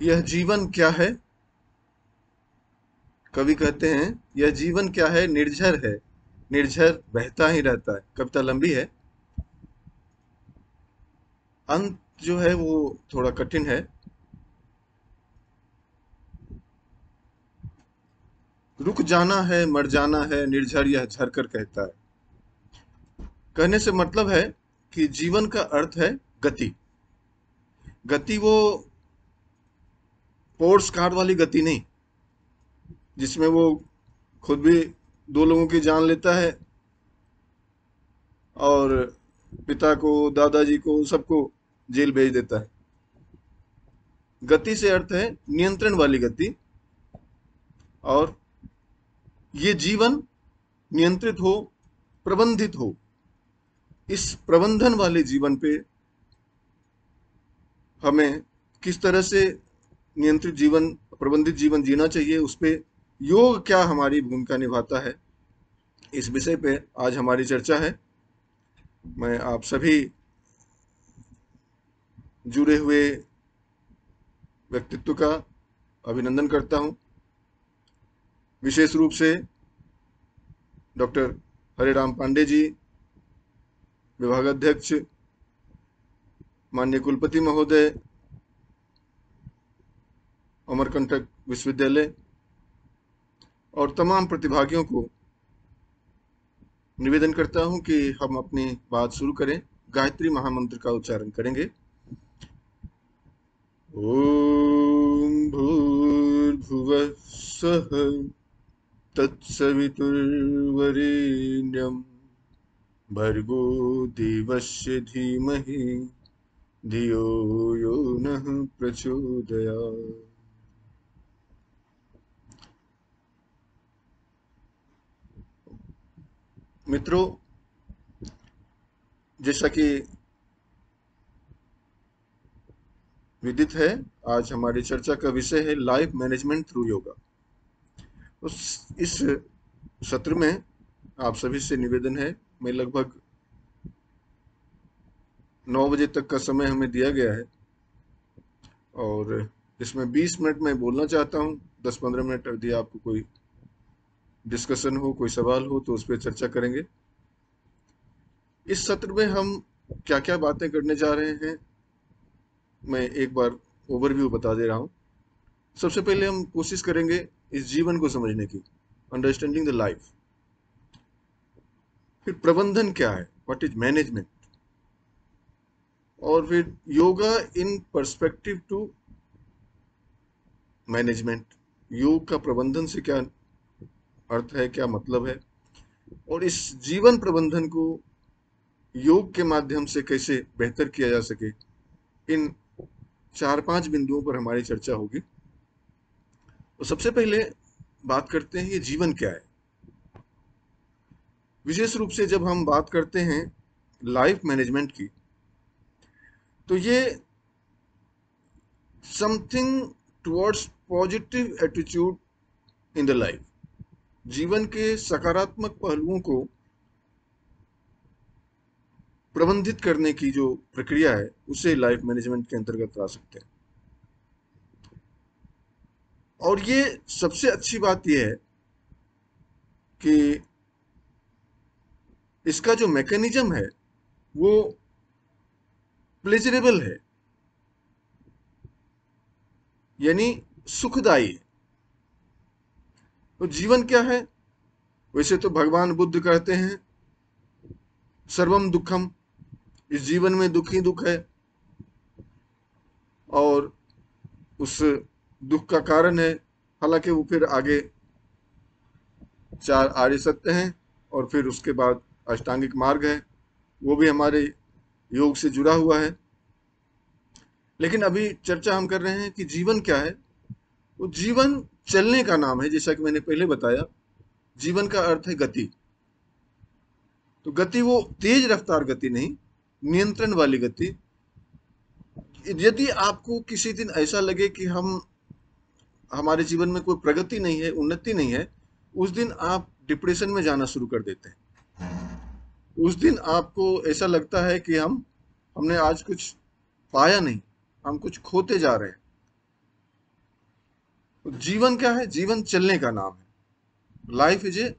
यह जीवन क्या है? कवि कहते हैं यह जीवन क्या है, निर्झर है, निर्झर बहता ही रहता है। कविता लंबी है, अंत जो है वो थोड़ा कठिन है। रुक जाना है, मर जाना है, निर्झर यह झर कर कहता है। कहने से मतलब है कि जीवन का अर्थ है गति। गति वो स्पोर्ट्स कार वाली गति नहीं, जिसमें वो खुद भी दो लोगों की जान लेता है और पिता को, दादाजी को, सबको जेल भेज देता है। गति से अर्थ है नियंत्रण वाली गति, और ये जीवन नियंत्रित हो, प्रबंधित हो। इस प्रबंधन वाले जीवन पे हमें किस तरह से नियंत्रित जीवन, प्रबंधित जीवन जीना चाहिए, उस पे योग क्या हमारी भूमिका निभाता है, इस विषय पे आज हमारी चर्चा है। मैं आप सभी जुड़े हुए व्यक्तित्व का अभिनंदन करता हूं, विशेष रूप से डॉक्टर हरेराम पांडे जी, विभागाध्यक्ष, माननीय कुलपति महोदय, अमरकंटक विश्वविद्यालय, और तमाम प्रतिभागियों को निवेदन करता हूं कि हम अपनी बात शुरू करें। गायत्री महामंत्र का उच्चारण करेंगे। ओम भूर्भुवः स्वः तत्सवितुर्वरेण्यं भर्गो देवस्य धीमहि धियो यो नः प्रचोदयात्। मित्रों, जैसा कि विदित है, आज हमारी चर्चा का विषय है लाइफ मैनेजमेंट थ्रू योगा। इस सत्र में आप सभी से निवेदन है, मैं लगभग 9 बजे तक का समय हमें दिया गया है और इसमें 20 मिनट मैं बोलना चाहता हूं। 10-15 मिनट यदि आपको कोई डिस्कशन हो, कोई सवाल हो तो उस पर चर्चा करेंगे। इस सत्र में हम क्या क्या बातें करने जा रहे हैं, मैं एक बार ओवरव्यू बता दे रहा हूं। सबसे पहले हम कोशिश करेंगे इस जीवन को समझने की, अंडरस्टैंडिंग द लाइफ। फिर प्रबंधन क्या है, व्हाट इज मैनेजमेंट, और फिर yoga in perspective to management, योग का प्रबंधन से क्या अर्थ है, क्या मतलब है, और इस जीवन प्रबंधन को योग के माध्यम से कैसे बेहतर किया जा सके, इन 4-5 बिंदुओं पर हमारी चर्चा होगी। तो सबसे पहले बात करते हैं ये जीवन क्या है। विशेष रूप से जब हम बात करते हैं लाइफ मैनेजमेंट की, तो ये something towards positive attitude in the life, जीवन के सकारात्मक पहलुओं को प्रबंधित करने की जो प्रक्रिया है, उसे लाइफ मैनेजमेंट के अंतर्गत ला सकते हैं। और ये सबसे अच्छी बात यह है कि इसका जो मैकेनिज्म है वो प्लेजरेबल है, यानी सुखदायी है। तो जीवन क्या है, वैसे तो भगवान बुद्ध कहते हैं सर्वम दुखम, इस जीवन में दुख ही दुख है, और उस दुख का कारण है, हालांकि वो फिर आगे 4 आर्य सत्य हैं और फिर उसके बाद अष्टांगिक मार्ग है, वो भी हमारे योग से जुड़ा हुआ है। लेकिन अभी चर्चा हम कर रहे हैं कि जीवन क्या है। वो जीवन चलने का नाम है, जैसा कि मैंने पहले बताया, जीवन का अर्थ है गति। तो गति वो तेज रफ्तार गति नहीं, नियंत्रण वाली गति। यदि आपको किसी दिन ऐसा लगे कि हमारे जीवन में कोई प्रगति नहीं है, उन्नति नहीं है, उस दिन आप डिप्रेशन में जाना शुरू कर देते हैं। उस दिन आपको ऐसा लगता है कि हमने आज कुछ पाया नहीं, हम कुछ खोते जा रहे हैं। तो जीवन क्या है? जीवन चलने का नाम है। लाइफ इज ए,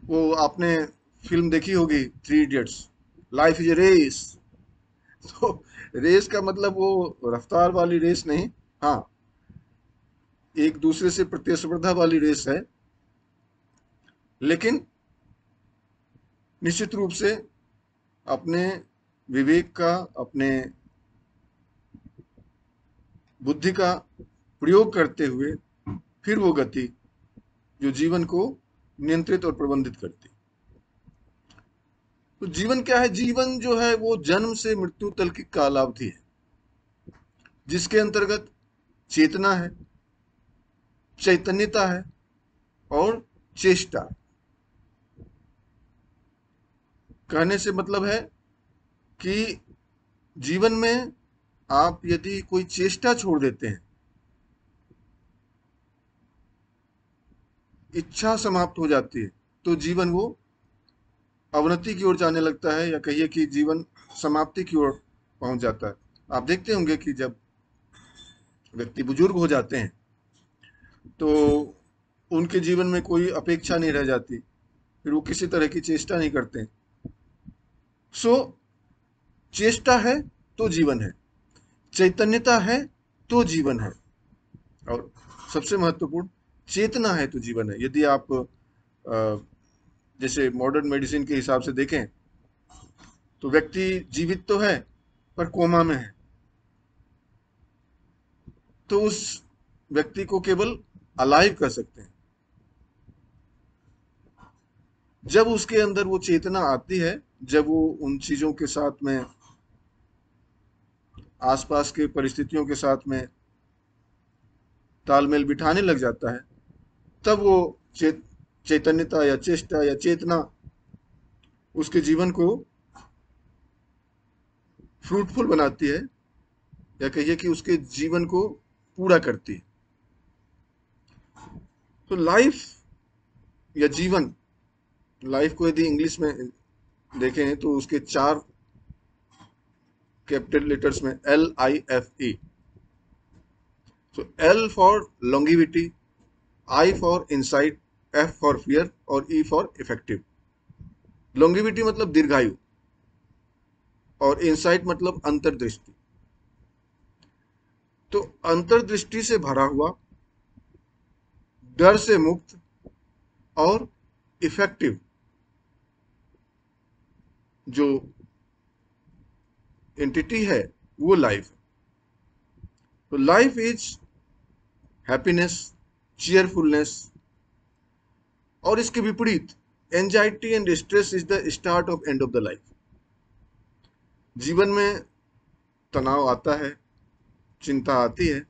वो आपने फिल्म देखी होगी, three idiots, life is a race. तो रेस का मतलब वो रफ्तार वाली रेस नहीं, हाँ, एक दूसरे से प्रतिस्पर्धा वाली रेस है, लेकिन निश्चित रूप से अपने विवेक का, अपने बुद्धि का प्रयोग करते हुए फिर वो गति जो जीवन को नियंत्रित और प्रबंधित करती। तो जीवन क्या है? जीवन जो है वो जन्म से मृत्यु तक की कालावधि है, जिसके अंतर्गत चेतना है, चैतन्यता है और चेष्टा। कहने से मतलब है कि जीवन में आप यदि कोई चेष्टा छोड़ देते हैं, इच्छा समाप्त हो जाती है, तो जीवन वो अवनति की ओर जाने लगता है, या कहिए कि जीवन समाप्ति की ओर पहुंच जाता है। आप देखते होंगे कि जब व्यक्ति बुजुर्ग हो जाते हैं तो उनके जीवन में कोई अपेक्षा नहीं रह जाती, फिर वो किसी तरह की चेष्टा नहीं करते। सो चेष्टा है तो जीवन है, चैतन्यता है तो जीवन है, और सबसे महत्वपूर्ण चेतना है तो जीवन है। यदि आप जैसे मॉडर्न मेडिसिन के हिसाब से देखें तो व्यक्ति जीवित तो है पर कोमा में है, तो उस व्यक्ति को केवल अलाइव कर सकते हैं। जब उसके अंदर वो चेतना आती है, जब वो उन चीजों के साथ में, आसपास के परिस्थितियों के साथ में तालमेल बिठाने लग जाता है, तब वो चैतन्यता या चेष्टा या चेतना उसके जीवन को फ्रूटफुल बनाती है, या कहिए कि उसके जीवन को पूरा करती है। तो लाइफ या जीवन, लाइफ को यदि इंग्लिश में देखें तो उसके चार कैपिटल लेटर्स में LIFE। तो L for longevity, I for insight, F for fear और E फॉर इफेक्टिव। लॉन्गिविटी मतलब दीर्घायु, और इंसाइट मतलब अंतर्दृष्टि। तो अंतर्दृष्टि से भरा हुआ, डर से मुक्त और इफेक्टिव जो एंटिटी है वो लाइफ। तो लाइफ इज हैप्पीनेस, चीयरफुलनेस, और इसके विपरीत anxiety and stress is the start of and of the life. जीवन में तनाव आता है, चिंता आती है,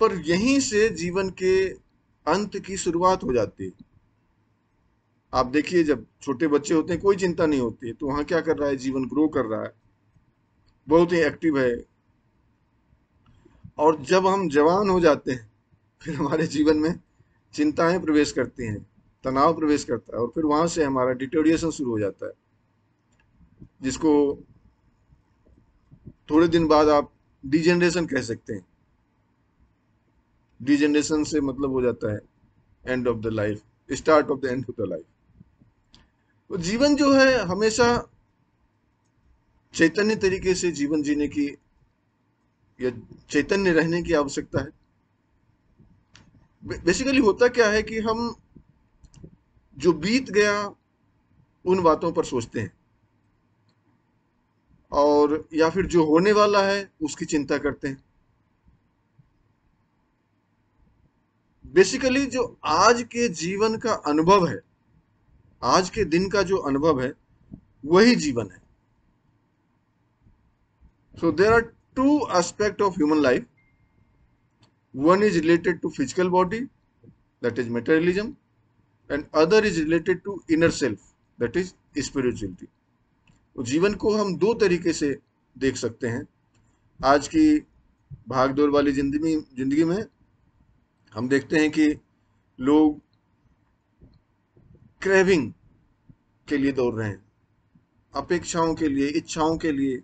पर यहीं से जीवन के अंत की शुरुआत हो जाती है। आप देखिए, जब छोटे बच्चे होते हैं कोई चिंता नहीं होती है, तो वहां क्या कर रहा है? जीवन ग्रो कर रहा है, बहुत ही एक्टिव है। और जब हम जवान हो जाते हैं, फिर हमारे जीवन में चिंताएं प्रवेश करती हैं, तनाव प्रवेश करता है, और फिर वहां से हमारा डिटोरिएशन शुरू हो जाता है, जिसको थोड़े दिन बाद आप डिजेनरेशन कह सकते हैं। डिजेनरेशन से मतलब हो जाता है and of the life, start of the end of the life. तो जीवन जो है हमेशा चैतन्य तरीके से जीवन जीने की, या चैतन्य रहने की आवश्यकता है। बेसिकली होता क्या है कि हम जो बीत गया उन बातों पर सोचते हैं, और या फिर जो होने वाला है उसकी चिंता करते हैं। बेसिकली जो आज के जीवन का अनुभव है, आज के दिन का जो अनुभव है, वही जीवन है। So there are two aspect of human life. One is related to physical body, that is materialism, and other is related to inner self, that is spirituality. तो जीवन को हम दो तरीके से देख सकते हैं। आज की भागदौड़ वाली जिंदगी में हम देखते हैं कि लोग क्रेविंग के लिए दौड़ रहे हैं, अपेक्षाओं के लिए, इच्छाओं के लिए।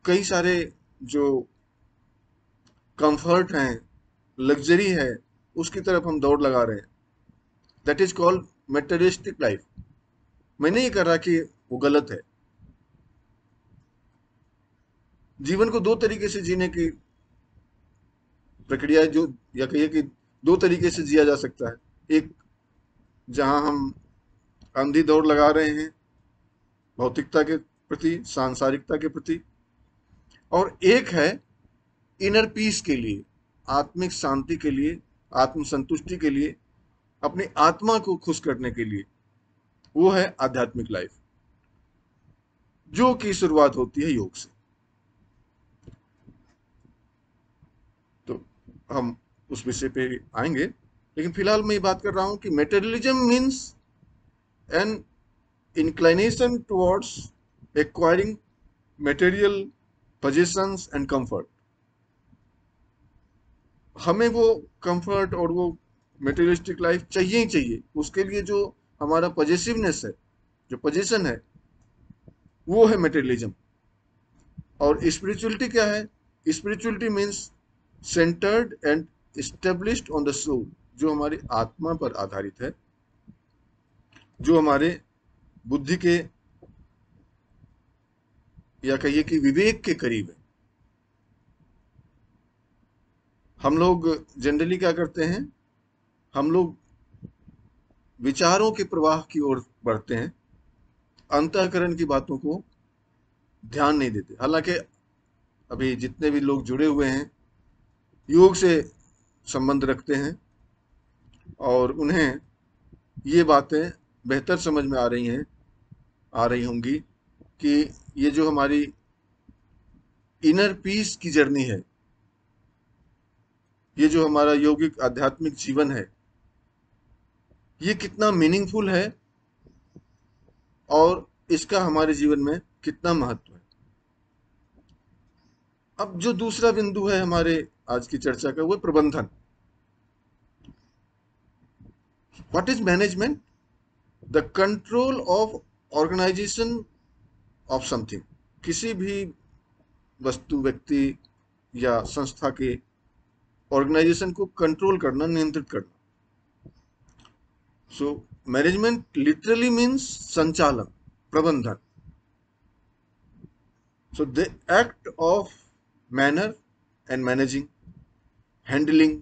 कई सारे जो कंफर्ट है, लग्जरी है, उसकी तरफ हम दौड़ लगा रहे हैं। That is called materialistic life. मैं नहीं कह रहा कि वो गलत है। जीवन को दो तरीके से जीने की प्रक्रिया जो, या कहिए कि दो तरीके से जिया जा सकता है। एक जहां हम अंधी दौड़ लगा रहे हैं भौतिकता के प्रति, सांसारिकता के प्रति, और एक है इनर पीस के लिए, आत्मिक शांति के लिए, आत्म संतुष्टि के लिए, अपनी आत्मा को खुश करने के लिए। वो है आध्यात्मिक लाइफ, जो की शुरुआत होती है योग से। तो हम उस विषय पे आएंगे, लेकिन फिलहाल मैं ये बात कर रहा हूं कि materialism means an inclination towards acquiring material possessions and comfort। हमें वो कंफर्ट और वो मेटेरियलिस्टिक लाइफ चाहिए ही चाहिए। उसके लिए जो हमारा पॉजिटिवनेस है, जो पोजीशन है, वो है मेटेरियलिज्म। और स्पिरिचुअलिटी क्या है? Spirituality means centred and established on the soul, जो हमारी आत्मा पर आधारित है, जो हमारे बुद्धि के या कहिए कि विवेक के करीब है। हम लोग जनरली क्या करते हैं? हम लोग विचारों के प्रवाह की ओर बढ़ते हैं, अंतःकरण की बातों को ध्यान नहीं देते। हालांकि अभी जितने भी लोग जुड़े हुए हैं, योग से संबंध रखते हैं, और उन्हें ये बातें बेहतर समझ में आ रही होंगी कि ये जो हमारी इनर पीस की जर्नी है, ये जो हमारा यौगिक आध्यात्मिक जीवन है, ये कितना मीनिंगफुल है और इसका हमारे जीवन में कितना महत्व है। अब जो दूसरा बिंदु है हमारे आज की चर्चा का, वो प्रबंधन। What is management? The control of organisation of something. किसी भी वस्तु, व्यक्ति या संस्था के ऑर्गेनाइजेशन को कंट्रोल करना, नियंत्रित करना। सो मैनेजमेंट लिटरली मीन्स संचालन, प्रबंधन। So the act of manner and managing, handling,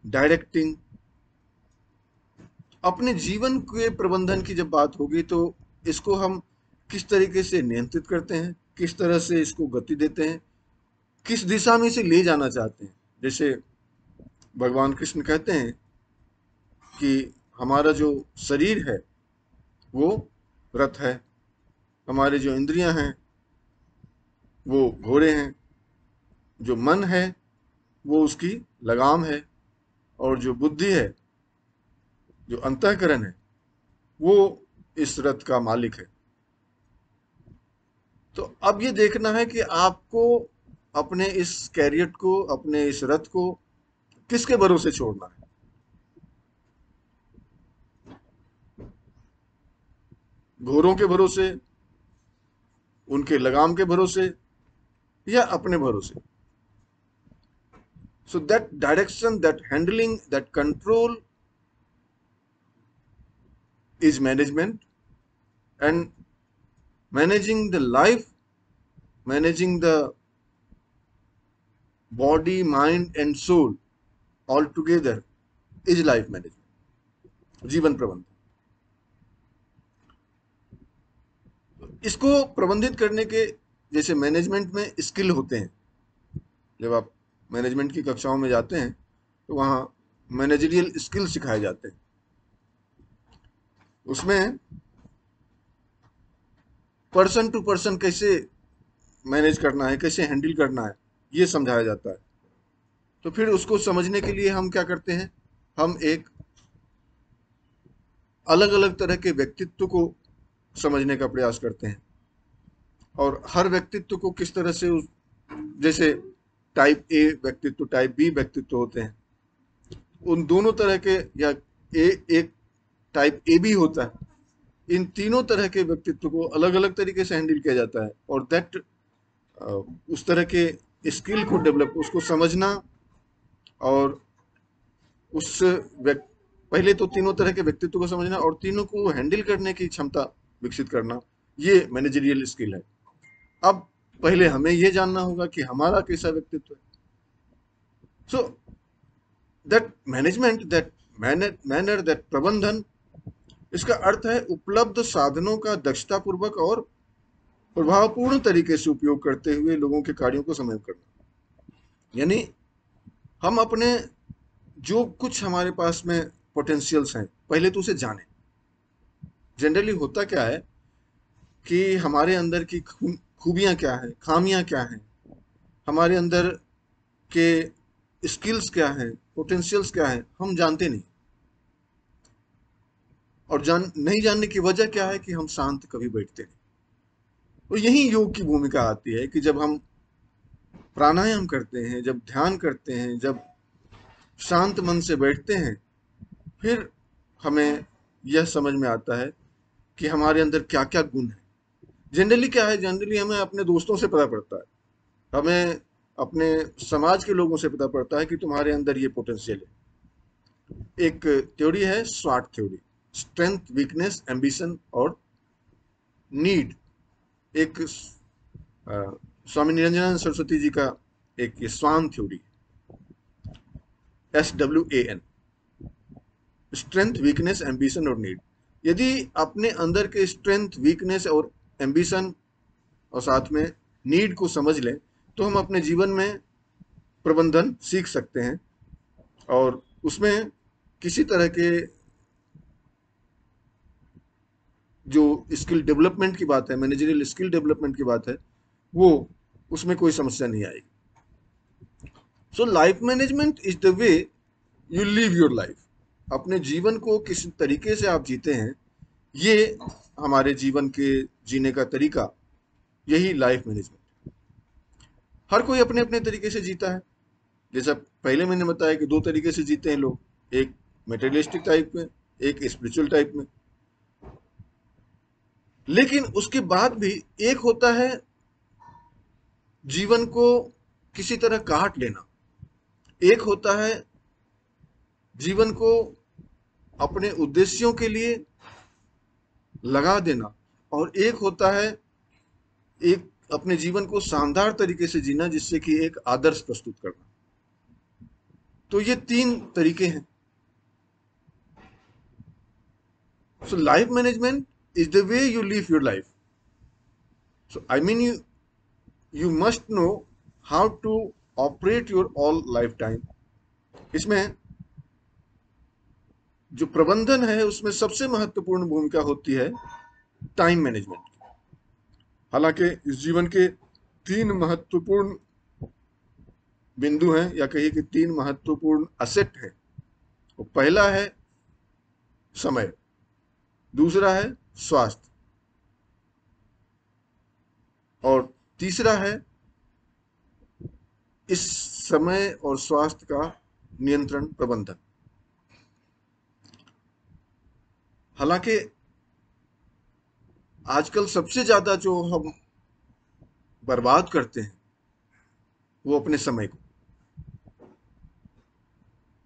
directing. अपने जीवन के प्रबंधन की जब बात होगी तो इसको हम किस तरीके से नियंत्रित करते हैं, किस तरह से इसको गति देते हैं, किस दिशा में इसे ले जाना चाहते हैं। जैसे भगवान कृष्ण कहते हैं कि हमारा जो शरीर है वो रथ है, हमारे जो इंद्रियां हैं वो घोड़े हैं, जो मन है वो उसकी लगाम है, और जो बुद्धि है, जो अंतःकरण है, वो इस रथ का मालिक है। तो अब ये देखना है कि आपको अपने इस कैरियट को, अपने इस रथ को किसके भरोसे छोड़ना है। घोड़ों के भरोसे, उनके लगाम के भरोसे, या अपने भरोसे। So that direction, that handling, that control is management। And managing the life, managing the body, mind and soul all together is life management, जीवन प्रबंधन। इसको प्रबंधित करने के, जैसे मैनेजमेंट में स्किल होते हैं, जब आप मैनेजमेंट की कक्षाओं में जाते हैं तो वहाँ मैनेजरियल स्किल सिखाए जाते हैं। उसमें पर्सन टू पर्सन कैसे मैनेज करना है, कैसे हैंडल करना है, ये समझाया जाता है। तो फिर उसको समझने के लिए हम क्या करते हैं? हम एक अलग अलग तरह के व्यक्तित्व को समझने का प्रयास करते हैं, और हर व्यक्तित्व को किस तरह से जैसे टाइप ए व्यक्तित्व, टाइप बी व्यक्तित्व होते हैं, उन दोनों तरह के, या एक टाइप ए भी होता है, इन तीनों तरह के व्यक्तित्व को अलग अलग तरीके से हैंडल किया जाता है। और दैट उस तरह के स्किल को डेवलप, उसको समझना और उस पहले तो तीनों तरह के व्यक्तित्व को समझना और तीनों को हैंडल करने की क्षमता विकसित करना, ये मैनेजरियल स्किल है। अब पहले हमें यह जानना होगा कि हमारा कैसा व्यक्तित्व है। So that management, that manner, that प्रबंधन, इसका अर्थ है उपलब्ध साधनों का दक्षता पूर्वक और प्रभावपूर्ण तरीके से उपयोग करते हुए लोगों के कार्यों को समय करना। यानी हम अपने जो कुछ हमारे पास में पोटेंशियल्स हैं, पहले तो उसे जानें। जनरली होता क्या है कि हमारे अंदर की खूबियां क्या हैं, खामियां क्या हैं, हमारे अंदर के स्किल्स क्या हैं, पोटेंशियल्स क्या हैं, हम जानते नहीं। और नहीं जानने की वजह क्या है कि हम शांत कभी बैठते नहीं। तो यही योग की भूमिका आती है कि जब हम प्राणायाम करते हैं, जब ध्यान करते हैं, जब शांत मन से बैठते हैं, फिर हमें यह समझ में आता है कि हमारे अंदर क्या क्या गुण है। जनरली क्या है, जनरली हमें अपने दोस्तों से पता पड़ता है, हमें अपने समाज के लोगों से पता पड़ता है कि तुम्हारे अंदर ये पोटेंशियल है। एक थ्योरी है swot theory, strength, weakness, ambition और नीड। एक स्वामी निरंजनानंद सरस्वती जी का एक ये swan theory, SWAN, strength, weakness, ambition और नीड। यदि अपने अंदर के स्ट्रेंथ, वीकनेस और एम्बिशन और साथ में नीड को समझ लें तो हम अपने जीवन में प्रबंधन सीख सकते हैं। और उसमें किसी तरह के जो स्किल डेवलपमेंट की बात है, मैनेजरियल स्किल डेवलपमेंट की बात है, वो उसमें कोई समस्या नहीं आएगी। So life management is the way you live your life. अपने जीवन को किस तरीके से आप जीते हैं, ये हमारे जीवन के जीने का तरीका, यही लाइफ मैनेजमेंट। हर कोई अपने अपने तरीके से जीता है। जैसा पहले मैंने बताया कि दो तरीके से जीते हैं लोग, एक मेटेरियलिस्टिक टाइप में, एक स्पिरिचुअल टाइप में। लेकिन उसके बाद भी एक होता है जीवन को किसी तरह काट लेना, एक होता है जीवन को अपने उद्देश्यों के लिए लगा देना, और एक होता है एक अपने जीवन को शानदार तरीके से जीना, जिससे कि एक आदर्श प्रस्तुत करना। तो ये तीन तरीके हैं। So life management is the way you live your life. So I mean you must know how to operate your all lifetime। इसमें जो प्रबंधन है उसमें सबसे महत्वपूर्ण भूमिका होती है टाइम मैनेजमेंट की। हालांकि इस जीवन के तीन महत्वपूर्ण बिंदु हैं, या कहिए कि तीन महत्वपूर्ण असेट हैं। तो पहला है समय, दूसरा है स्वास्थ्य, और तीसरा है इस समय और स्वास्थ्य का नियंत्रण, प्रबंधन। हालांकि आजकल सबसे ज्यादा जो हम बर्बाद करते हैं वो अपने समय को,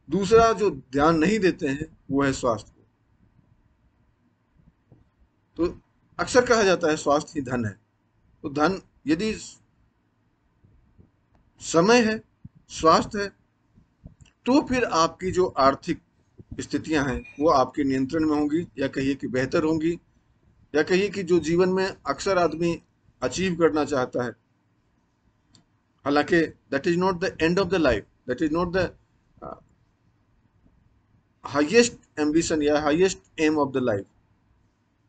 दूसरा जो ध्यान नहीं देते हैं वो है स्वास्थ्य को। तो अक्सर कहा जाता है स्वास्थ्य ही धन है। तो धन, यदि समय है, स्वास्थ्य है, तो फिर आपकी जो आर्थिक स्थितियां हैं वो आपके नियंत्रण में होंगी, या कहिए कि बेहतर होंगी, या कहिए कि जो जीवन में अक्सर आदमी अचीव करना चाहता है। हालांकि that is not the end of the life, that is not the highest ambition या highest aim of the life.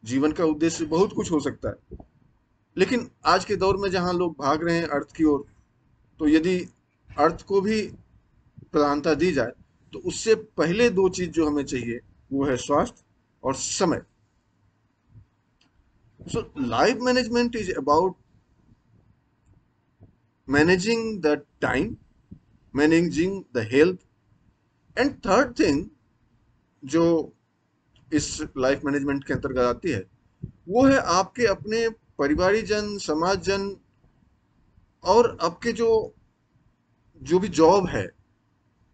जीवन का उद्देश्य बहुत कुछ हो सकता है, लेकिन आज के दौर में जहां लोग भाग रहे हैं अर्थ की ओर, तो यदि अर्थ को भी प्रधानता दी जाए तो उससे पहले दो चीज जो हमें चाहिए वो है स्वास्थ्य और समय। So life management is about managing the time, managing the health, and third thing जो इस लाइफ मैनेजमेंट के अंतर्गत आती है वो है आपके अपने परिवारीजन, समाजजन, और आपके जो जो भी जॉब है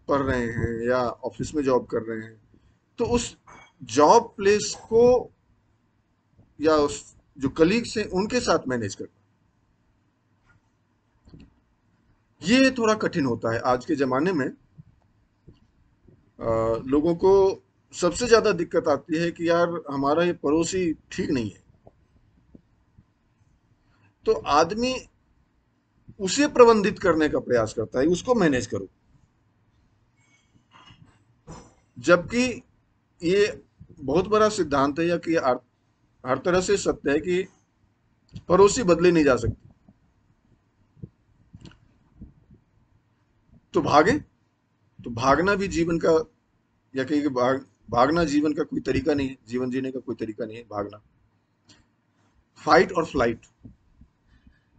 पढ़ रहे हैं या ऑफिस में जॉब कर रहे हैं, तो उस जॉब प्लेस को या उस जो कलीग्स हैं उनके साथ मैनेज करना, ये थोड़ा कठिन होता है आज के ज़माने में। लोगों को सबसे ज़्यादा दिक्कत आती है कि यार हमारा ये पड़ोसी ठीक नहीं है, तो आदमी उसे प्रबंधित करने का प्रयास करता है, उसको मैनेज करो। जबकि ये बहुत बड़ा सिद्धांत है, या कि हर तरह से सत्य है कि पड़ोसी बदले नहीं जा सकते। तो भागे, तो भागना भी जीवन का, या कहीं कि भागना जीवन का कोई तरीका नहीं है, जीवन जीने का कोई तरीका नहीं है भागना। फाइट और फ्लाइट,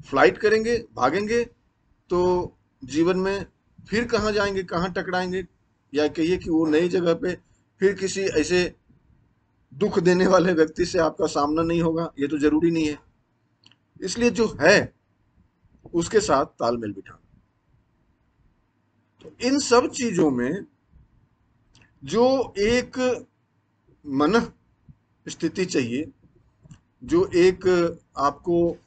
फ्लाइट करेंगे, भागेंगे, तो जीवन में फिर कहाँ जाएंगे, कहाँ टकराएंगे, या कहिए कि वो नई जगह पे फिर किसी ऐसे दुख देने वाले व्यक्ति से आपका सामना नहीं होगा, ये तो जरूरी नहीं है। इसलिए जो है उसके साथ तालमेल बिठाना। तो इन सब चीजों में जो एक मन स्थिति चाहिए, जो एक आपको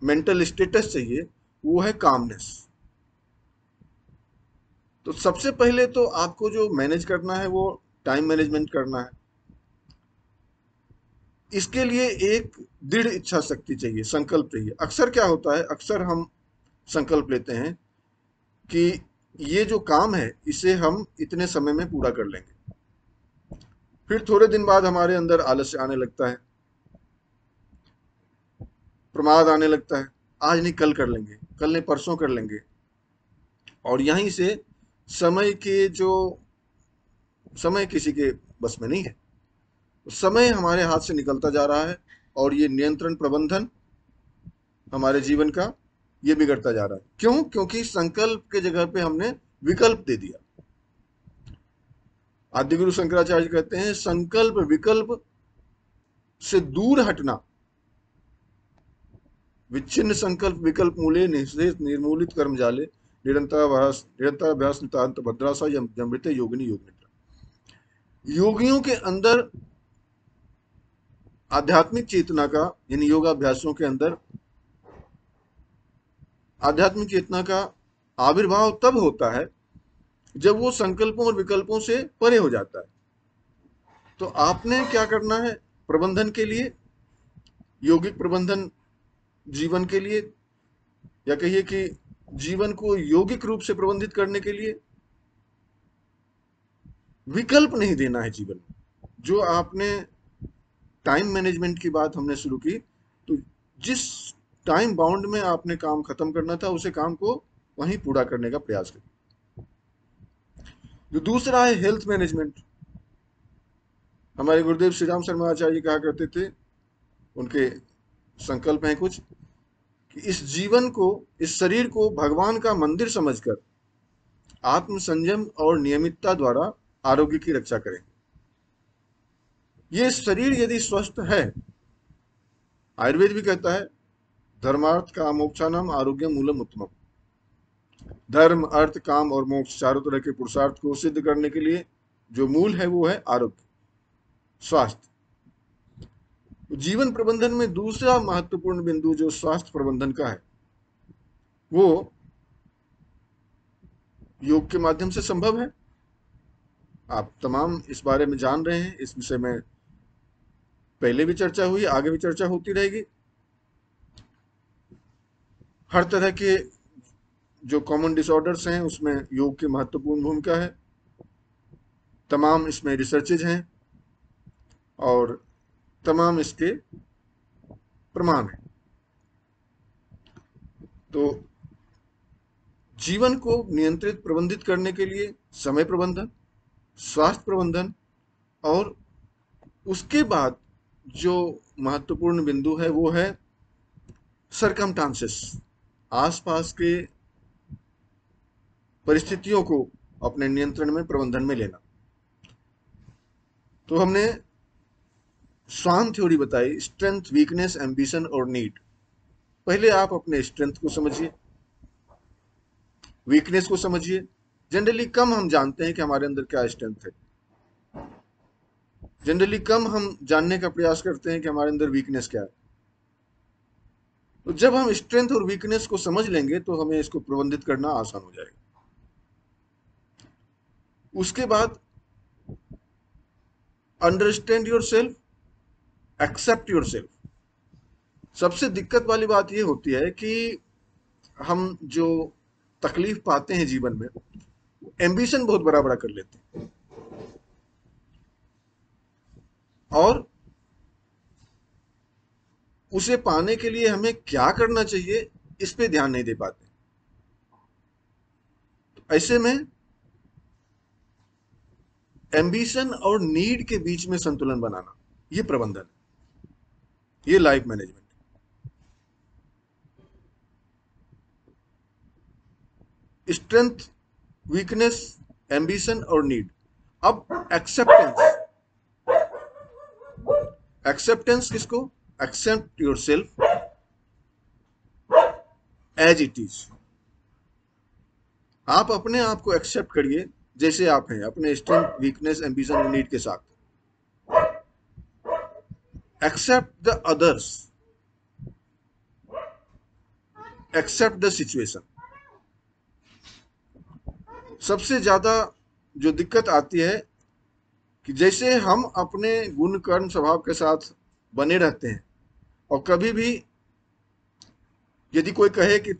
मेंटल स्टेटस चाहिए, वो है कामनेस। तो सबसे पहले तो आपको जो मैनेज करना है वो टाइम मैनेजमेंट करना है। इसके लिए एक दृढ़ इच्छा शक्ति चाहिए, संकल्प चाहिए। अक्सर क्या होता है, अक्सर हम संकल्प लेते हैं कि ये जो काम है इसे हम इतने समय में पूरा कर लेंगे, फिर थोड़े दिन बाद हमारे अंदर आलस्य आने लगता है, प्रमाद आने लगता है, आज नहीं कल कर लेंगे, कल नहीं परसों कर लेंगे, और यहीं से समय के जो समय किसी के बस में नहीं है, समय हमारे हाथ से निकलता जा रहा है, और ये नियंत्रण प्रबंधन हमारे जीवन का ये बिगड़ता जा रहा है। क्यों? क्योंकि संकल्प के जगह पे हमने विकल्प दे दिया। आदिगुरु शंकराचार्य कहते हैं, संकल्प विकल्प से दूर हटना, विच्छिन्न संकल्प विकल्प मूले निःशेष निर्मूलित कर्म जाले, निरंतराभ्यास नितांत भद्रासा यमृते योगिनी योग निद्रा। योगियों के अंदर आध्यात्मिक चेतना का, यानी योगाभ्यासों के अंदर आध्यात्मिक चेतना का आविर्भाव तब होता है जब वो संकल्पों और विकल्पों से परे हो जाता है। तो आपने क्या करना है प्रबंधन के लिए, यौगिक प्रबंधन जीवन के लिए, या कहिए कि जीवन को यौगिक रूप से प्रबंधित करने के लिए, विकल्प नहीं देना है जीवन में। जो आपने टाइम मैनेजमेंट की बात हमने शुरू की, तो जिस टाइम बाउंड में आपने काम खत्म करना था उसे काम को वहीं पूरा करने का प्रयास करिए। जो दूसरा है हेल्थ मैनेजमेंट। हमारे गुरुदेव श्री राम शर्मा आचार्य कहा करते थे, उनके संकल्प हैं कुछ, कि इस जीवन को, इस शरीर को भगवान का मंदिर समझकर आत्म संयम और नियमितता द्वारा आरोग्य की रक्षा करें। ये शरीर यदि स्वस्थ है, आयुर्वेद भी कहता है, धर्मार्थ का मोक्षानाम आरोग्य मूलम उत्तमम। धर्म, अर्थ, काम और मोक्ष, चारों तरह के पुरुषार्थ को सिद्ध करने के लिए जो मूल है वो है आरोग्य, स्वास्थ्य। जीवन प्रबंधन में दूसरा महत्वपूर्ण बिंदु जो स्वास्थ्य प्रबंधन का है, वो योग के माध्यम से संभव है। आप तमाम इस बारे में जान रहे हैं, इस विषय में पहले भी चर्चा हुई, आगे भी चर्चा होती रहेगी। हर तरह के जो कॉमन डिसऑर्डर्स हैं उसमें योग की महत्वपूर्ण भूमिका है। तमाम इसमें रिसर्चेज हैं और तमाम इसके प्रमाण हैं। तो जीवन को नियंत्रित प्रबंधित करने के लिए समय प्रबंधन, स्वास्थ्य प्रबंधन, और उसके बाद जो महत्वपूर्ण बिंदु है वो है सरकमस्टांसेस, आसपास के परिस्थितियों को अपने नियंत्रण में, प्रबंधन में लेना। तो हमने स्वान थ्योरी बताई, स्ट्रेंथ, वीकनेस, एम्बिशन और नीड। पहले आप अपने स्ट्रेंथ को समझिए, वीकनेस को समझिए। जनरली कम हम जानते हैं कि हमारे अंदर क्या स्ट्रेंथ है। जनरली कम हम जानने का प्रयास करते हैं कि हमारे अंदर वीकनेस क्या है। तो जब हम स्ट्रेंथ और वीकनेस को समझ लेंगे तो हमें इसको प्रबंधित करना आसान हो जाएगा। उसके बाद understand yourself, accept yourself. सबसे दिक्कत वाली बात यह होती है कि हम जो तकलीफ पाते हैं जीवन में, एम्बिशन बहुत बड़ा बड़ा कर लेते हैं और उसे पाने के लिए हमें क्या करना चाहिए इस पे ध्यान नहीं दे पाते। तो ऐसे में एम्बिशन और नीड के बीच में संतुलन बनाना, ये प्रबंधन है, ये life management. Strength, weakness, ambition और नीड। अब एक्सेप्टेंस, एक्सेप्टेंस किसको? Accept yourself as it is. आप अपने आप को एक्सेप्ट करिए जैसे आप हैं, अपने स्ट्रेंथ, वीकनेस, एम्बिशन और नीड के साथ। Accept the others, accept the situation. सबसे ज्यादा जो दिक्कत आती है कि जैसे हम अपने गुण कर्म स्वभाव के साथ बने रहते हैं और कभी भी यदि कोई कहे कि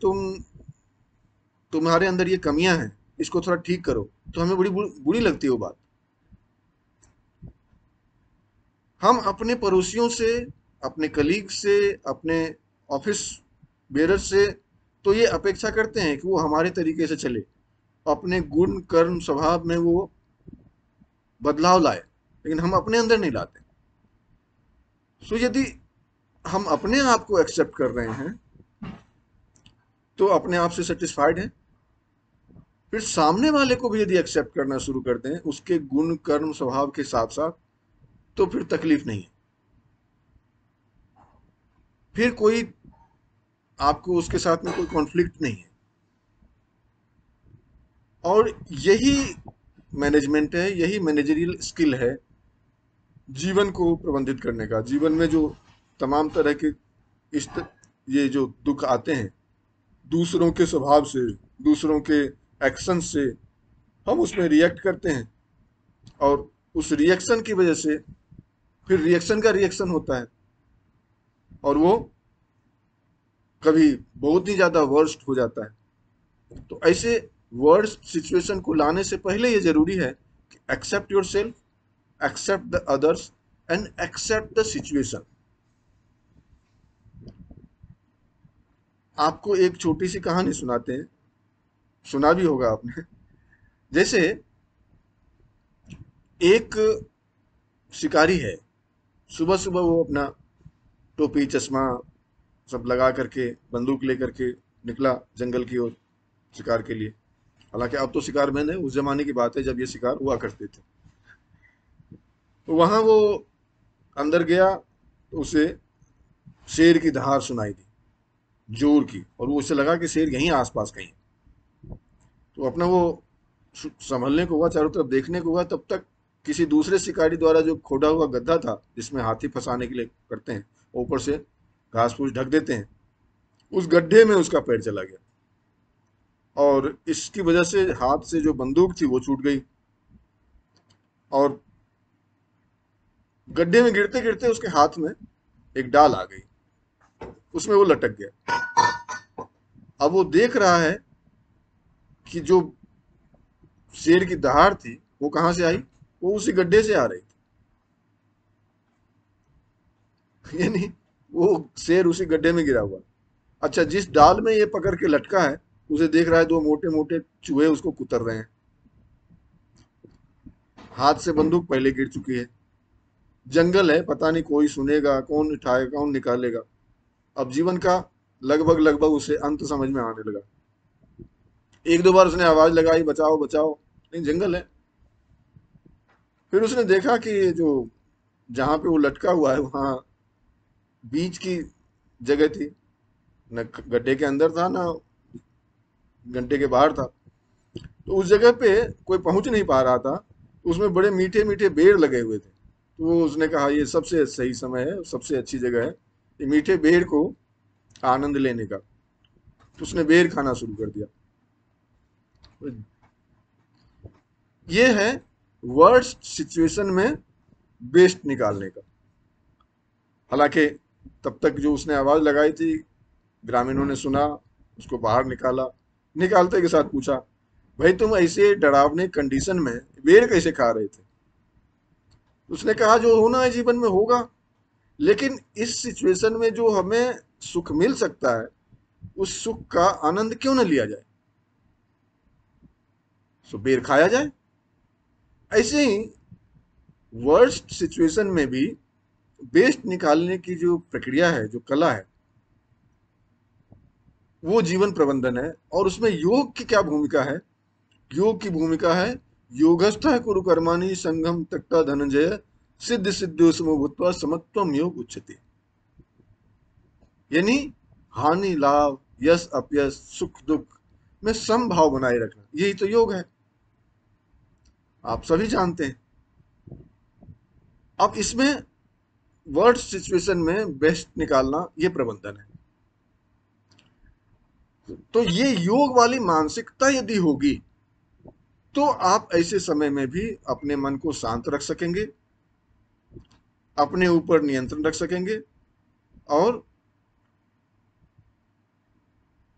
तुम्हारे अंदर ये कमियां हैं, इसको थोड़ा ठीक करो, तो हमें बड़ी बुरी लगती है वो बात। हम अपने पड़ोसियों से, अपने कलीग से, अपने ऑफिस बेरर से तो ये अपेक्षा करते हैं कि वो हमारे तरीके से चले, अपने गुण कर्म स्वभाव में वो बदलाव लाए, लेकिन हम अपने अंदर नहीं लाते। सो यदि हम अपने आप को एक्सेप्ट कर रहे हैं तो अपने आप से सेटिस्फाइड हैं, फिर सामने वाले को भी यदि एक्सेप्ट करना शुरू कर दें उसके गुण कर्म स्वभाव के साथ साथ, तो फिर तकलीफ नहीं है। फिर कोई आपको उसके साथ में कोई कॉन्फ्लिक्ट नहीं है। और यही मैनेजमेंट है, यही मैनेजरियल स्किल है जीवन को प्रबंधित करने का। जीवन में जो तमाम तरह के इस ये जो दुख आते हैं दूसरों के स्वभाव से, दूसरों के एक्शन से, हम उसमें रिएक्ट करते हैं और उस रिएक्शन की वजह से फिर रिएक्शन का रिएक्शन होता है और वो कभी बहुत ही ज्यादा वर्स्ट हो जाता है। तो ऐसे वर्स्ट सिचुएशन को लाने से पहले ये जरूरी है कि accept yourself, accept the others and accept the situation. आपको एक छोटी सी कहानी सुनाते हैं, सुना भी होगा आपने। जैसे एक शिकारी है, सुबह सुबह वो अपना टोपी चश्मा सब लगा करके बंदूक लेकर के निकला जंगल की ओर शिकार के लिए। हालांकि अब तो शिकार मैंने, उस जमाने की बात है जब ये शिकार हुआ करते थे। तो वहां वो अंदर गया तो उसे शेर की दहाड़ सुनाई दी, जोर की, और वो उसे लगा कि शेर यहीं आसपास कहीं। तो अपना वो संभलने को हुआ, चारों तरफ देखने को हुआ, तब तक किसी दूसरे शिकारी द्वारा जो खोदा हुआ गड्ढा था जिसमें हाथी फंसाने के लिए करते हैं, ऊपर से घास फूस ढक देते हैं, उस गड्ढे में उसका पैर चला गया और इसकी वजह से हाथ से जो बंदूक थी वो छूट गई और गड्ढे में गिरते गिरते उसके हाथ में एक डाल आ गई, उसमें वो लटक गया। अब वो देख रहा है कि जो शेर की दहाड़ थी वो कहां से आई, वो उसी गड्ढे से आ रही थी। यानी वो शेर उसी गड्ढे में गिरा हुआ। अच्छा, जिस डाल में ये पकड़ के लटका है उसे देख रहा है, दो मोटे मोटे चूहे उसको कुतर रहे हैं, हाथ से बंदूक पहले गिर चुकी है, जंगल है, पता नहीं कोई सुनेगा, कौन उठाएगा, कौन निकालेगा। अब जीवन का लगभग लगभग उसे अंत समझ में आने लगा। एक दो बार उसने आवाज लगाई, बचाओ बचाओ, नहीं, जंगल है। फिर उसने देखा कि जो जहां पे वो लटका हुआ है वहां बीच की जगह थी, न गड्ढे के अंदर था ना गड्ढे के बाहर था। तो उस जगह पे कोई पहुंच नहीं पा रहा था, तो उसमें बड़े मीठे मीठे पेड़ लगे हुए थे। तो उसने कहा ये सबसे सही समय है, सबसे अच्छी जगह है ये मीठे बेर को आनंद लेने का। तो उसने बेर खाना शुरू कर दिया। ये है वर्स्ट सिचुएशन में बेस्ट निकालने का। हालांकि तब तक जो उसने आवाज लगाई थी, ग्रामीणों ने सुना, उसको बाहर निकाला। निकालते के साथ पूछा, भाई तुम ऐसे डरावने कंडीशन में बेर कैसे खा रहे थे? उसने कहा जो होना है जीवन में होगा, लेकिन इस सिचुएशन में जो हमें सुख मिल सकता है, उस सुख का आनंद क्यों न लिया जाए? सो बेर खाया जाए। ऐसे ही वर्स्ट सिचुएशन में भी बेस्ट निकालने की जो प्रक्रिया है, जो कला है, वो जीवन प्रबंधन है। और उसमें योग की क्या भूमिका है? योग की भूमिका है, योगस्थ कुरु कर्माणि संगम त्यक्त्वा धनंजय सिद्ध सिद्धियों समो भूत्वा समत्वम योग उच्यते। यानी हानि लाभ, यश अपयश, सुख दुख में समभाव बनाए रखना, यही तो योग है। आप सभी जानते हैं। अब इसमें वर्स्ट सिचुएशन में बेस्ट निकालना, ये प्रबंधन है। तो ये योग वाली मानसिकता यदि होगी, तो आप ऐसे समय में भी अपने मन को शांत रख सकेंगे, अपने ऊपर नियंत्रण रख सकेंगे, और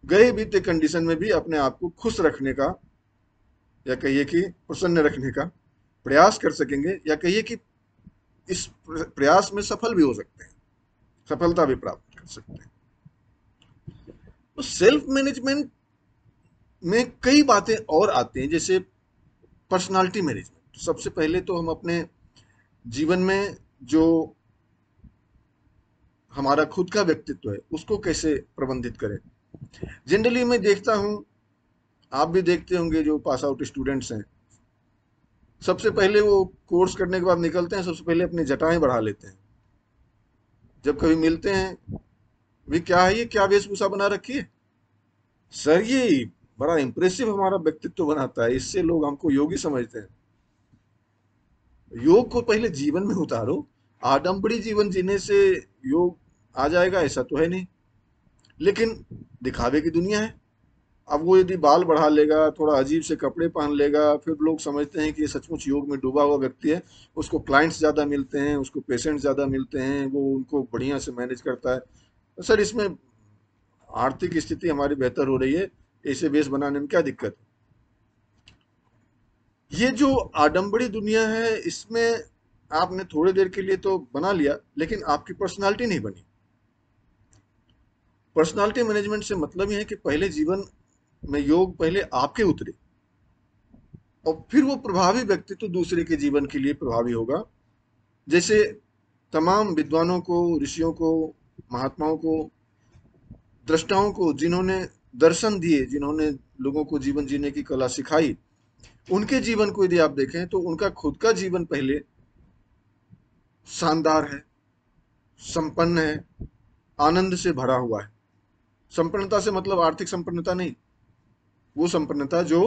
गए बीते कंडीशन में भी अपने आप को खुश रखने का, या कहिए कि प्रसन्न रखने का प्रयास कर सकेंगे, या कहिए कि इस प्रयास में सफल भी हो सकते हैं, सफलता भी प्राप्त कर सकते हैं। तो सेल्फ मैनेजमेंट में कई बातें और आती हैं, जैसे पर्सनालिटी मैनेजमेंट। सबसे पहले तो हम अपने जीवन में जो हमारा खुद का व्यक्तित्व है, उसको कैसे प्रबंधित करें। जनरली मैं देखता हूं, आप भी देखते होंगे, जो पास आउट स्टूडेंट्स हैं, सबसे पहले वो कोर्स करने के बाद निकलते हैं, सबसे पहले अपनी जटाएं बढ़ा लेते हैं। जब कभी मिलते हैं, भी क्या है, ये क्या वेशभूषा बना रखी है सर, ये बड़ा इंप्रेसिव हमारा व्यक्तित्व बनाता है, इससे लोग हमको योगी समझते हैं। योग को पहले जीवन में उतारो। आडंबरी जीवन जीने से योग आ जाएगा ऐसा तो है नहीं, लेकिन दिखावे की दुनिया है। अब वो यदि बाल बढ़ा लेगा, थोड़ा अजीब से कपड़े पहन लेगा, फिर लोग समझते हैं कि ये सचमुच योग में डूबा हुआ व्यक्ति है। उसको क्लाइंट्स ज्यादा मिलते हैं, उसको पेशेंट्स ज्यादा मिलते हैं, वो उनको बढ़िया से मैनेज करता है। तो सर, इसमें आर्थिक स्थिति हमारी बेहतर हो रही है, ऐसे बेस बनाने में क्या दिक्कत है? ये जो आडंबरी दुनिया है, इसमें आपने थोड़ी देर के लिए तो बना लिया, लेकिन आपकी पर्सनालिटी नहीं बनी। पर्सनालिटी मैनेजमेंट से मतलब ये है कि पहले जीवन में योग पहले आपके उतरे, और फिर वो प्रभावी व्यक्तित्व दूसरे के जीवन के लिए प्रभावी होगा। जैसे तमाम विद्वानों को, ऋषियों को, महात्माओं को, दृष्टाओं को, जिन्होंने दर्शन दिए, जिन्होंने लोगों को जीवन जीने की कला सिखाई, उनके जीवन को यदि आप देखें तो उनका खुद का जीवन पहले शानदार है, संपन्न है, आनंद से भरा हुआ है। संपन्नता से मतलब आर्थिक संपन्नता नहीं, वो संपन्नता जो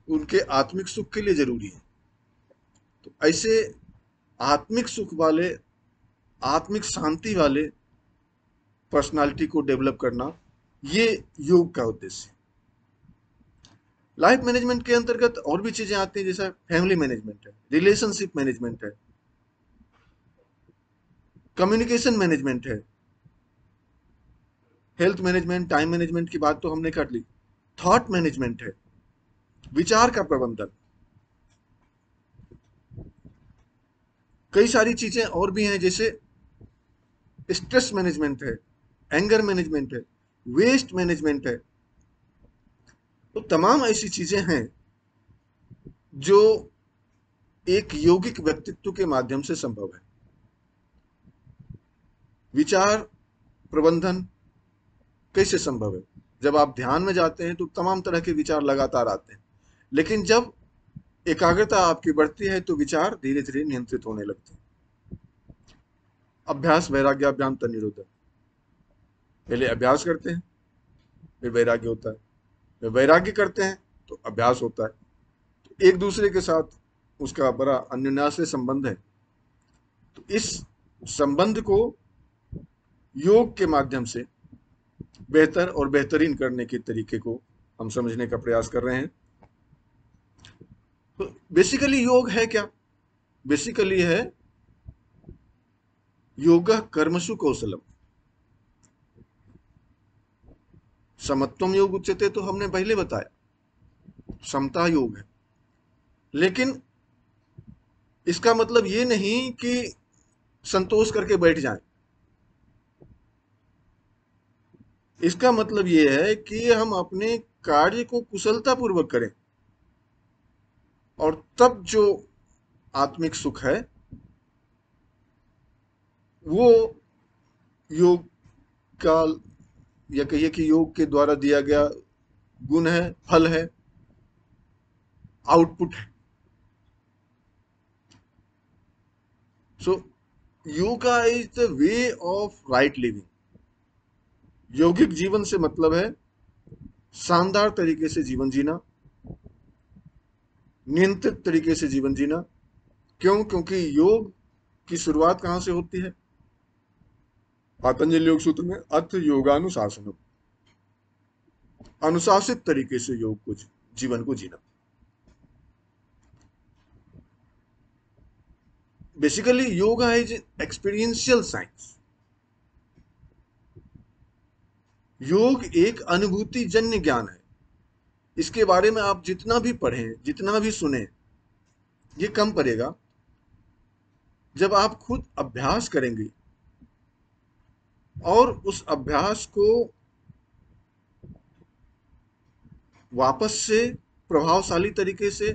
उनके आत्मिक सुख के लिए जरूरी है। तो ऐसे आत्मिक सुख वाले, आत्मिक शांति वाले पर्सनालिटी को डेवलप करना, ये योग का उद्देश्य है। लाइफ मैनेजमेंट के अंतर्गत और भी चीजें आती हैं, जैसा फैमिली मैनेजमेंट है, रिलेशनशिप मैनेजमेंट है, कम्युनिकेशन मैनेजमेंट है, हेल्थ मैनेजमेंट, टाइम मैनेजमेंट की बात तो हमने कर ली, थॉट मैनेजमेंट है, विचार का प्रबंधन, कई सारी चीजें और भी हैं, जैसे स्ट्रेस मैनेजमेंट है, एंगर मैनेजमेंट है, वेस्ट मैनेजमेंट है। तो तमाम ऐसी चीजें हैं जो एक यौगिक व्यक्तित्व के माध्यम से संभव है। विचार प्रबंधन कैसे संभव है? जब आप ध्यान में जाते हैं तो तमाम तरह के विचार लगातार आते हैं, लेकिन जब एकाग्रता आपकी बढ़ती है तो विचार धीरे धीरे नियंत्रित होने लगते हैं। अभ्यास वैराग्याभ्याम तन्निरोधः। पहले अभ्यास करते हैं, फिर वैराग्य होता है, फिर वैराग्य करते हैं, तो अभ्यास होता है, तो एक दूसरे के साथ उसका बड़ा अन्योन्याश्रय संबंध है। तो इस संबंध को योग के माध्यम से बेहतर और बेहतरीन करने के तरीके को हम समझने का प्रयास कर रहे हैं। तो बेसिकली योग है क्या? बेसिकली है योगः कर्मसु कौशलम। समत्वम योग उच्यते तो हमने पहले बताया, समता योग है। लेकिन इसका मतलब ये नहीं कि संतोष करके बैठ जाएं। इसका मतलब ये है कि हम अपने कार्य को कुशलता पूर्वक करें, और तब जो आत्मिक सुख है वो योग का, या कहिए कि योग के द्वारा दिया गया गुण है, फल है, आउटपुट है। So yoga is the way of right living. यौगिक जीवन से मतलब है शानदार तरीके से जीवन जीना, नियंत्रित तरीके से जीवन जीना। क्यों? क्योंकि योग की शुरुआत कहां से होती है? पातंजलि योग सूत्र में अथ योगानुशासनम, अनुशासित तरीके से योग को, जीवन को जीना। Basically yoga is experiential science. योग एक अनुभूति जन्य ज्ञान है। इसके बारे में आप जितना भी पढ़ें, जितना भी सुने, ये कम पड़ेगा। जब आप खुद अभ्यास करेंगे और उस अभ्यास को वापस से प्रभावशाली तरीके से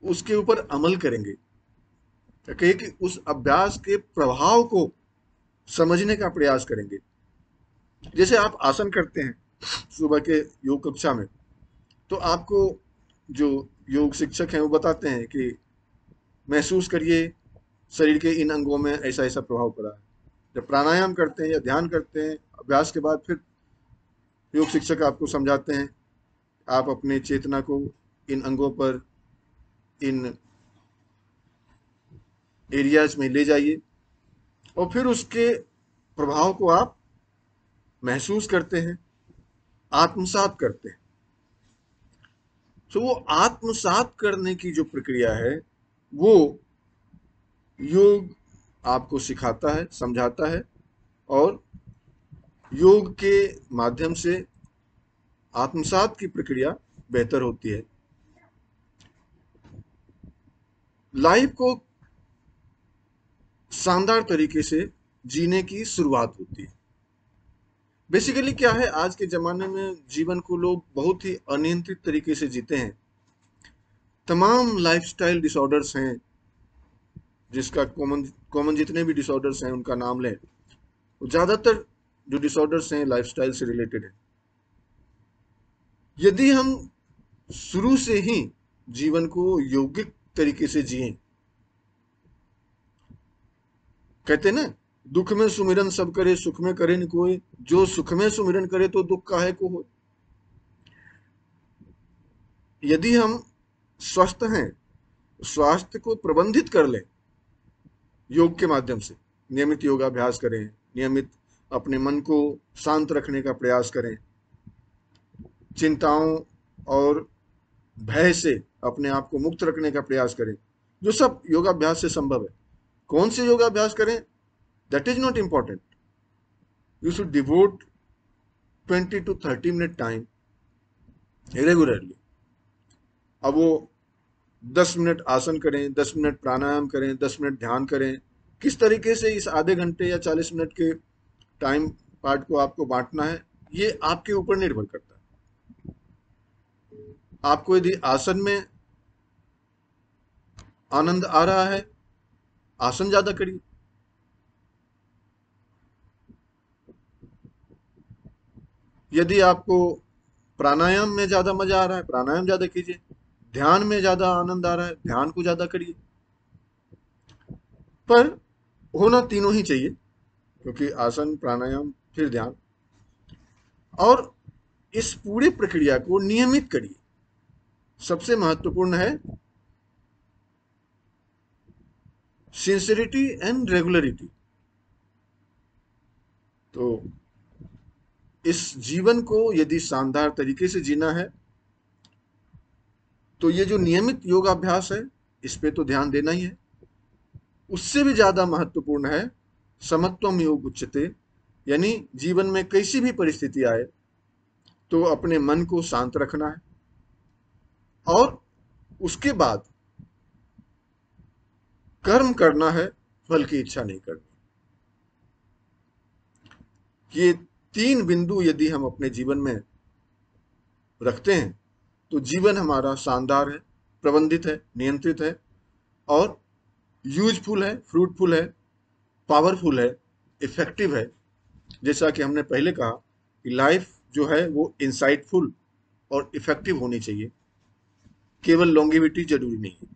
उसके ऊपर अमल करेंगे, तो कहिए कि उस अभ्यास के प्रभाव को समझने का प्रयास करेंगे। जैसे आप आसन करते हैं सुबह के योग कक्षा में, तो आपको जो योग शिक्षक हैं वो बताते हैं कि महसूस करिए शरीर के इन अंगों में ऐसा ऐसा प्रभाव पड़ा है। जब प्राणायाम करते हैं या ध्यान करते हैं अभ्यास के बाद, फिर योग शिक्षक आपको समझाते हैं आप अपने चेतना को इन अंगों पर, इन एरियाज में ले जाइए, और फिर उसके प्रभाव को आप महसूस करते हैं, आत्मसात करते हैं। तो वो आत्मसात करने की जो प्रक्रिया है वो योग आपको सिखाता है, समझाता है, और योग के माध्यम से आत्मसात की प्रक्रिया बेहतर होती है। लाइफ को शानदार तरीके से जीने की शुरुआत होती है। बेसिकली क्या है, आज के जमाने में जीवन को लोग बहुत ही अनियंत्रित तरीके से जीते हैं। तमाम लाइफस्टाइल डिसऑर्डर्स हैं, जिसका कॉमन जितने भी डिसऑर्डर्स हैं उनका नाम लें, ज्यादातर जो डिसऑर्डर्स हैं लाइफस्टाइल से रिलेटेड है। यदि हम शुरू से ही जीवन को यौगिक तरीके से जिए, कहते हैं ना, दुख में सुमिरन सब करे, सुख में करे न कोई, जो सुख में सुमिरन करे तो दुख काहे को हो। यदि हम स्वस्थ हैं, स्वास्थ्य को प्रबंधित कर लें योग के माध्यम से, नियमित योगाभ्यास करें, नियमित अपने मन को शांत रखने का प्रयास करें, चिंताओं और भय से अपने आप को मुक्त रखने का प्रयास करें, जो सब योगाभ्यास से संभव है। कौन से योगाभ्यास करें, that is not important. You should devote 20 to 30 minute time regularly. अब वो 10 मिनट आसन करें, 10 मिनट प्राणायाम करें, 10 मिनट ध्यान करें, किस तरीके से इस आधे घंटे या 40 मिनट के टाइम पार्ट को आपको बांटना है, ये आपके ऊपर निर्भर करता है। आपको यदि आसन में आनंद आ रहा है, आसन ज्यादा करिए। यदि आपको प्राणायाम में ज्यादा मजा आ रहा है, प्राणायाम ज्यादा कीजिए। ध्यान में ज्यादा आनंद आ रहा है, ध्यान को ज्यादा करिए। पर होना तीनों ही चाहिए, क्योंकि आसन, प्राणायाम, फिर ध्यान। और इस पूरी प्रक्रिया को नियमित करिए। सबसे महत्वपूर्ण है सिंसियरिटी एंड रेगुलरिटी। तो इस जीवन को यदि शानदार तरीके से जीना है तो ये जो नियमित योगाभ्यास है इस पे तो ध्यान देना ही है। उससे भी ज्यादा महत्वपूर्ण है समत्वम योग उच्यते, यानी जीवन में कैसी भी परिस्थिति आए तो अपने मन को शांत रखना है और उसके बाद कर्म करना है, फल की इच्छा नहीं करनी। ये तीन बिंदु यदि हम अपने जीवन में रखते हैं तो जीवन हमारा शानदार है, प्रबंधित है, नियंत्रित है और यूजफुल है, फ्रूटफुल है, पावरफुल है, इफेक्टिव है। जैसा कि हमने पहले कहा कि लाइफ जो है वो इंसाइटफुल और इफेक्टिव होनी चाहिए, केवल लॉन्गेविटी जरूरी नहीं है।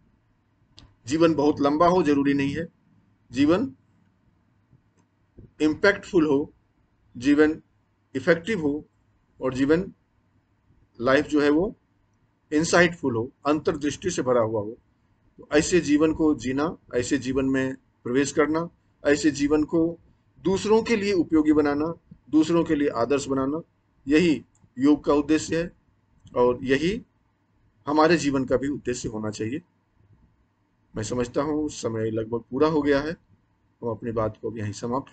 जीवन बहुत लंबा हो जरूरी नहीं है, जीवन इम्पैक्टफुल हो, जीवन इफेक्टिव हो और जीवन लाइफ जो है वो इंसाइटफुल हो, अंतर्दृष्टि से भरा हुआ हो। तो ऐसे जीवन को जीना, ऐसे जीवन में प्रवेश करना, ऐसे जीवन को दूसरों के लिए उपयोगी बनाना, दूसरों के लिए आदर्श बनाना, यही योग का उद्देश्य है और यही हमारे जीवन का भी उद्देश्य होना चाहिए। मैं समझता हूँ समय लगभग पूरा हो गया है, हम अपनी बात को अब यहीं समाप्त कर